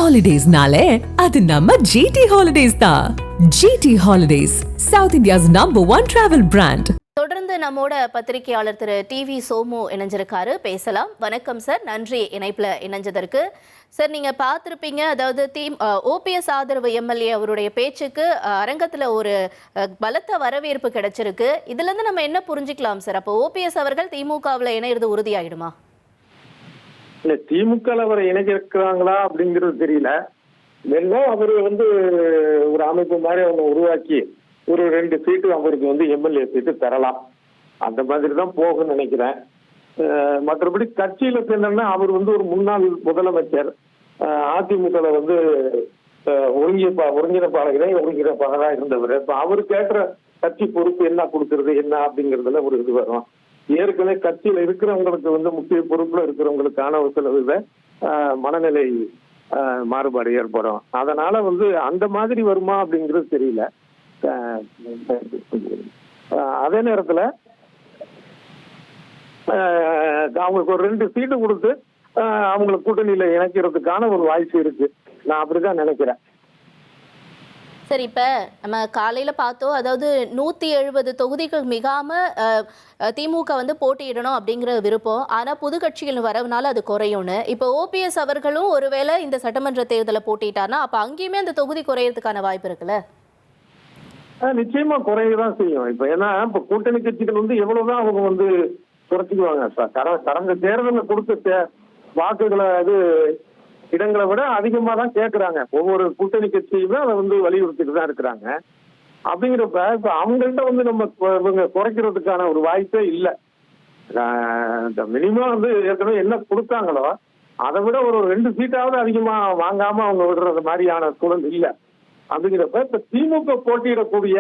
ஹாலிடேஸ்னாலே அது நம்ம ஜிடி ஹாலிடேஸ் தான். GT holidays, south India's #1 travel brand. தொடர்ந்து நம்மோட பத்திரிகையாளர் திரு டிவி சோமு இணைஞ்சிருக்காரு, பேசலாம். வணக்கம் சார், நன்றி இணைப்புல இணைஞ்சதற்கு. சார், நீங்க பார்த்திருப்பீங்க, அதாவது ஓபிஎஸ் ஆதரவு எம்எல்ஏ அவருடைய பேச்சுக்கு அரங்கத்துல ஒரு பலத்த வரவேற்பு கிடைச்சிருக்கு. இதுல இருந்து நம்ம என்ன புரிஞ்சுக்கலாம் சார்? அப்போ ஓபிஎஸ் அவர்கள் திமுகவில் இணையிறது உறுதியாயிடுமா? இல்ல, திமுக அவரை இணைக்கிறாங்களா அப்படிங்கிறது தெரியல. வேணா அவரு ஒரு அமைப்பு மாதிரி அவங்க உருவாக்கி ஒரு 2 சீட்டு அவருக்கு எம்எல்ஏ சீட்டு தரலாம். அந்த மாதிரி தான் போகும்னு நினைக்கிறேன். மற்றபடி கட்சியில என்னன்னா, அவர் ஒரு முன்னாள் முதலமைச்சர், அதிமுக ஒருங்கிணைப்பாளராக இருந்தவர். இப்ப அவரு கேட்கிற கட்சி பொறுப்பு என்ன கொடுக்கறது என்ன அப்படிங்கறதுல ஒரு இது வரும். ஏற்கனவே கட்சியில இருக்கிறவங்களுக்கு முக்கிய பொறுப்புல இருக்கிறவங்களுக்கான ஒரு சில மனநிலை மாறுபாடு ஏற்படும். அதனால அந்த மாதிரி வருமா அப்படிங்கிறது தெரியல. அதே நேரத்துல அவங்களுக்கு ஒரு 2 சீட்டு கொடுத்து அவங்களை கூட்டணியில இணைக்கிறதுக்கான ஒரு வாய்ப்பு இருக்கு. நான் அப்படிதான் நினைக்கிறேன். சரி, இப்ப நம்ம காலையில பார்த்தோம், அதாவது 170 தொகுதிகள் மிகாம திமுக போட்டியிடணும் அப்படிங்கிற விருப்பம். ஆனா புது கட்சிகள் வரவுனால அது குறையும்னு. இப்ப ஓபிஎஸ் அவர்களும் ஒருவேளை இந்த சட்டமன்ற தேர்தலை போட்டிட்டார்னா அப்ப அங்கேயுமே அந்த தொகுதி குறையறதுக்கான வாய்ப்பு இருக்குல்ல? நிச்சயமா குறையதான் செய்யும். இப்ப ஏன்னா இப்ப கூட்டணி கட்சிகள் எவ்வளவுதான் அவங்க குறைச்சிக்குவாங்க. கடந்த தேர்தலில் கொடுத்த வாக்குகளை இடங்களை விட அதிகமா தான் கேட்கறாங்க. ஒவ்வொரு கூட்டணி கட்சியுமே அதை வலியுறுத்திட்டு தான் இருக்கிறாங்க. அப்படிங்கிறப்ப இப்ப அவங்கள்ட்ட நம்ம குறைக்கிறதுக்கான ஒரு வாய்ப்பே இல்லை. மினிமம் ஏற்கனவே என்ன கொடுத்தாங்களோ அதை விட ஒரு 2 சீட்டாவது அதிகமா வாங்காம அவங்க விடுறது மாதிரியான சூழல் இல்லை. அப்படிங்கிறப்ப இப்ப திமுக போட்டியிடக்கூடிய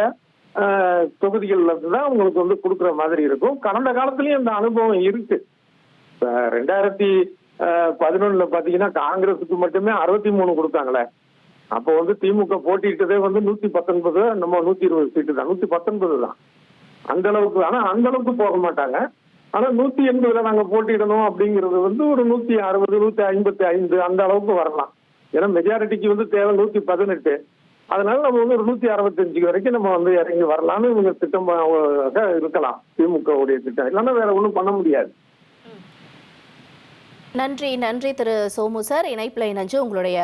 தொகுதிகள்ல தான் அவங்களுக்கு கொடுக்குற மாதிரி இருக்கும். கடந்த காலத்திலயும் அந்த அனுபவம் இருக்கு. 2011 பாத்தீங்கன்னா காங்கிரஸுக்கு மட்டுமே 63 கொடுத்தாங்களே. அப்போ திமுக போட்டியிட்டதே 119, நம்ம 120 சீட்டு தான், 119 தான். அந்த அளவுக்கு, ஆனா அந்த அளவுக்கு போக மாட்டாங்க. ஆனா 180 நாங்க போட்டியிடணும் அப்படிங்கிறது ஒரு 160, 155 அந்த அளவுக்கு வரலாம். ஏன்னா மெஜாரிட்டிக்கு தேவை 118. அதனால நம்ம ஒரு 165 வரைக்கும் நம்ம இறங்கி வரலாம்னு இவங்க திட்டமாக இருக்கலாம். திமுக உடைய திட்டம் இல்லைன்னா வேற ஒண்ணும் பண்ண முடியாது. நன்றி திரு சோமு சார், இணைப்புல இணைஞ்சு உங்களுடைய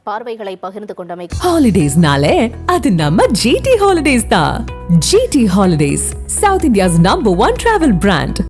பார்வைகளை பகிர்ந்து கொண்டமை. ஹாலிடேஸ்னாலே அது நம்ம ஜிடி ஹாலிடேஸ் தான். GT holidays, south India's #1 travel brand.